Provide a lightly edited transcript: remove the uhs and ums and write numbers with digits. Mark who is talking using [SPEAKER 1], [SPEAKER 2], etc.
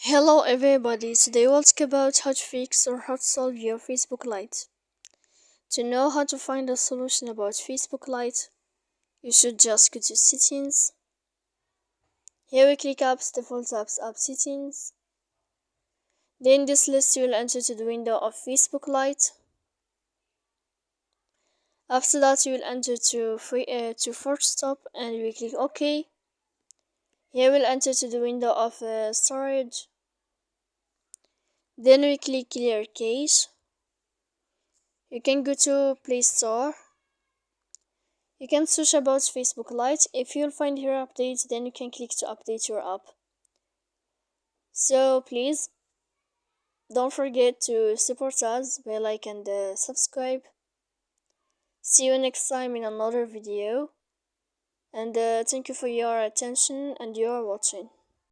[SPEAKER 1] Hello everybody, today we'll talk about how to fix or how to solve your Facebook Lite. To know how to find a solution about Facebook Lite, you should just go to settings. Here we click apps, default apps, app settings. Then this list you will enter to the window of Facebook Lite. After that you will enter to force stop and we click OK. Here we'll enter to the window of storage. Then we click clear cache. You can go to Play Store. You can search about Facebook Lite. If you'll find here updates, then you can click to update your app. So please don't forget to support us by like and subscribe. See you next time in another video. And thank you for your attention and your watching.